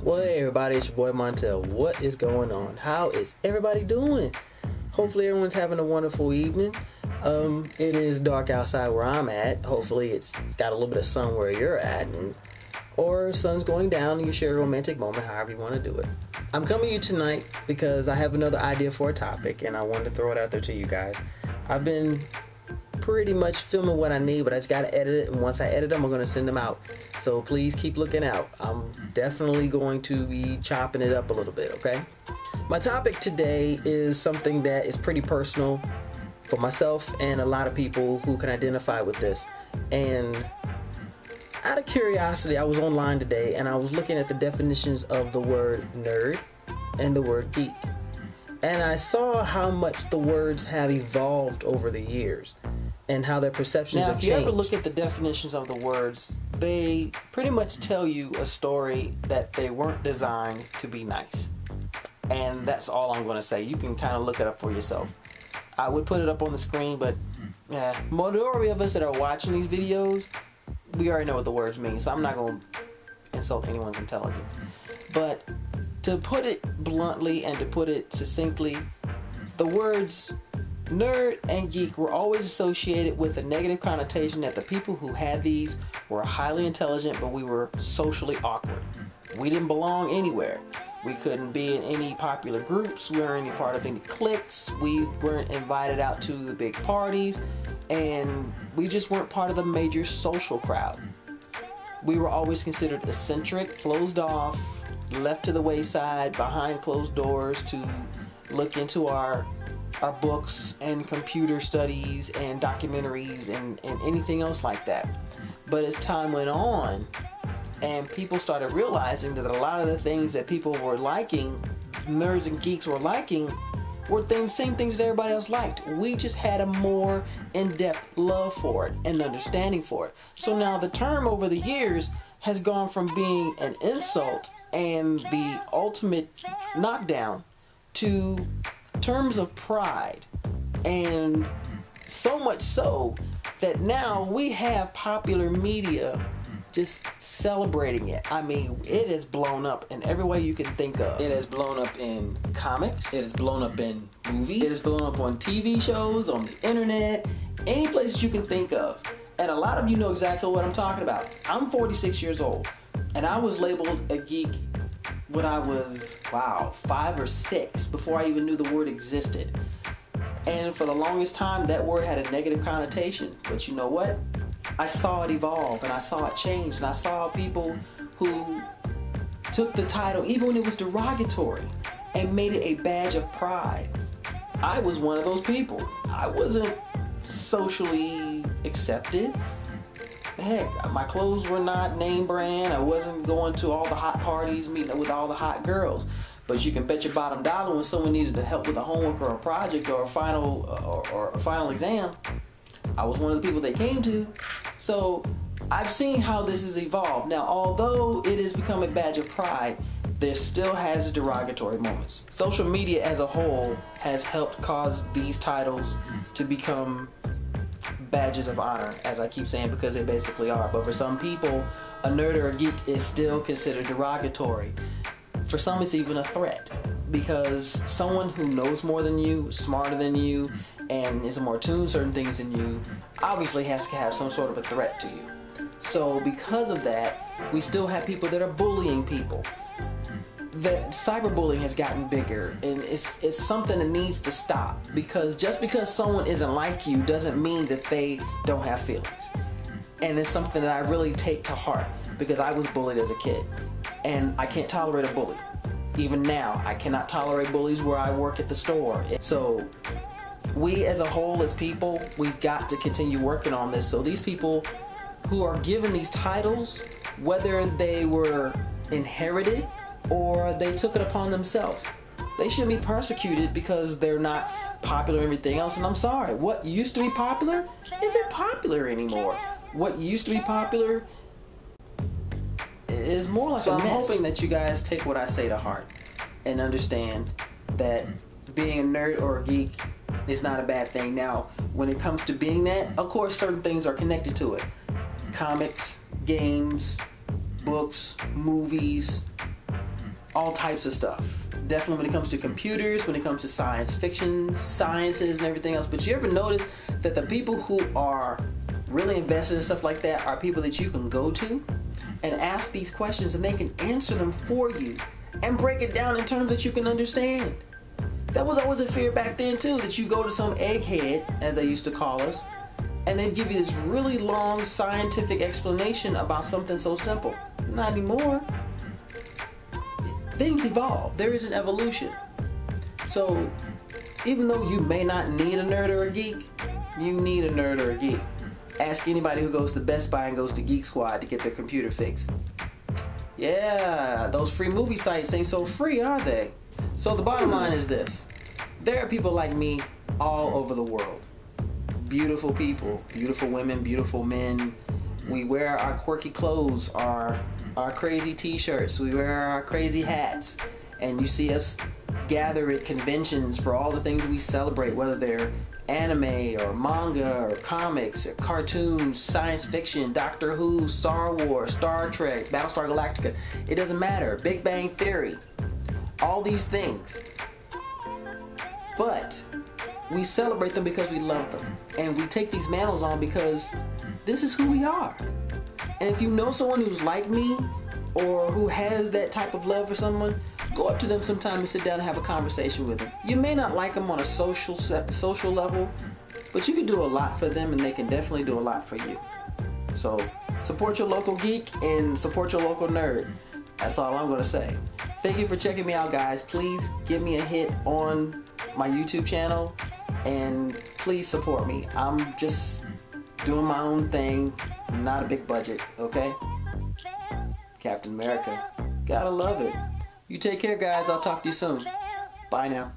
Well, hey everybody, it's your boy Montel. What is going on? How is everybody doing? Hopefully everyone's having a wonderful evening. It is dark outside where I'm at. Hopefully it's got a little bit of sun where you're at, or sun's going down and you share a romantic moment, however you want to do it. I'm coming to you tonight because I have another idea for a topic and I wanted to throw it out there to you guys. I've been pretty much filming what I need, but I just gotta edit it, and once I edit them, I'm gonna send them out. So please keep looking out. I'm definitely going to be chopping it up a little bit, okay? My topic today is something that is pretty personal for myself and a lot of people who can identify with this. And out of curiosity, I was online today and I was looking at the definitions of the word nerd and the word geek. And I saw how much the words have evolved over the years and how their perceptions have changed. Now, if you ever look at the definitions of the words, they pretty much tell you a story that they weren't designed to be nice. And that's all I'm going to say. You can kind of look it up for yourself. I would put it up on the screen, but yeah, majority of us that are watching these videos, we already know what the words mean, so I'm not going to insult anyone's intelligence. But to put it bluntly and to put it succinctly, the words nerd and geek were always associated with a negative connotation that the people who had these were highly intelligent, but we were socially awkward. We didn't belong anywhere. We couldn't be in any popular groups. We weren't any part of any cliques. We weren't invited out to the big parties, and we just weren't part of the major social crowd. We were always considered eccentric, closed off, left to the wayside, behind closed doors to look into our books and computer studies and documentaries and anything else like that. But as time went on and people started realizing that a lot of the things that people were liking, nerds and geeks were liking, were same things that everybody else liked. We just had a more in-depth love for it and understanding for it. So now the term over the years has gone from being an insult and the ultimate knockdown to terms of pride, and so much so that now we have popular media just celebrating it. I mean, it has blown up in every way you can think of. It has blown up in comics, it has blown up in movies, it has blown up on TV shows, on the internet, any place you can think of. And a lot of you know exactly what I'm talking about. I'm 46 years old and I was labeled a geek when I was, 5 or 6, before I even knew the word existed. And for the longest time, that word had a negative connotation. But you know what? I saw it evolve, and I saw it change, and I saw people who took the title, even when it was derogatory, and made it a badge of pride. I was one of those people. I wasn't socially accepted. Heck, my clothes were not name brand. I wasn't going to all the hot parties, meeting with all the hot girls. But you can bet your bottom dollar when someone needed help with a homework or a project or a final exam, I was one of the people they came to. So I've seen how this has evolved. Now, although it has become a badge of pride, there still has derogatory moments. Social media as a whole has helped cause these titles to become badges of honor, as I keep saying, because they basically are. But for some people, a nerd or a geek is still considered derogatory. For some, it's even a threat, because someone who knows more than you, smarter than you, and is more tuned to certain things than you, obviously has to have some sort of a threat to you. So because of that, we still have people that are bullying people. That cyberbullying has gotten bigger, and it's something that needs to stop, because just because someone isn't like you doesn't mean that they don't have feelings. And it's something that I really take to heart, because I was bullied as a kid and I can't tolerate a bully. Even now, I cannot tolerate bullies where I work at the store. So we as a whole, as people, we've got to continue working on this. So these people who are given these titles, whether they were inherited or they took it upon themselves, they shouldn't be persecuted because they're not popular and everything else. And I'm sorry, what used to be popular isn't popular anymore. What used to be popular is more like a mess. So I'm hoping that you guys take what I say to heart and understand that being a nerd or a geek is not a bad thing. Now, when it comes to being that, of course certain things are connected to it. Comics, games, books, movies, all types of stuff. Definitely when it comes to computers, when it comes to science fiction, sciences, and everything else. But you ever notice that the people who are really invested in stuff like that are people that you can go to and ask these questions, and they can answer them for you and break it down in terms that you can understand. That was always a fear back then too, that you go to some egghead, as they used to call us, and they'd give you this really long scientific explanation about something so simple. Not anymore. Things evolve. There is an evolution. So even though you may not need a nerd or a geek, you need a nerd or a geek. Ask anybody who goes to Best Buy and goes to Geek Squad to get their computer fixed. Yeah, those free movie sites ain't so free, are they? So the bottom line is this. There are people like me all over the world. Beautiful people, beautiful women, beautiful men. We wear our quirky clothes, our crazy t-shirts, we wear our crazy hats, and you see us gather at conventions for all the things we celebrate, whether they're anime or manga or comics or cartoons, science fiction, Doctor Who, Star Wars, Star Trek, Battlestar Galactica. It doesn't matter. Big Bang Theory. All these things. But we celebrate them because we love them. And we take these mantles on because this is who we are. And if you know someone who's like me or who has that type of love for someone, go up to them sometime and sit down and have a conversation with them. You may not like them on a social level, but you can do a lot for them and they can definitely do a lot for you. So support your local geek and support your local nerd. That's all I'm going to say. Thank you for checking me out, guys. Please give me a hit on my YouTube channel and please support me. I'm just doing my own thing, not a big budget, okay? Captain America. Gotta love it. You take care, guys. I'll talk to you soon. Bye now.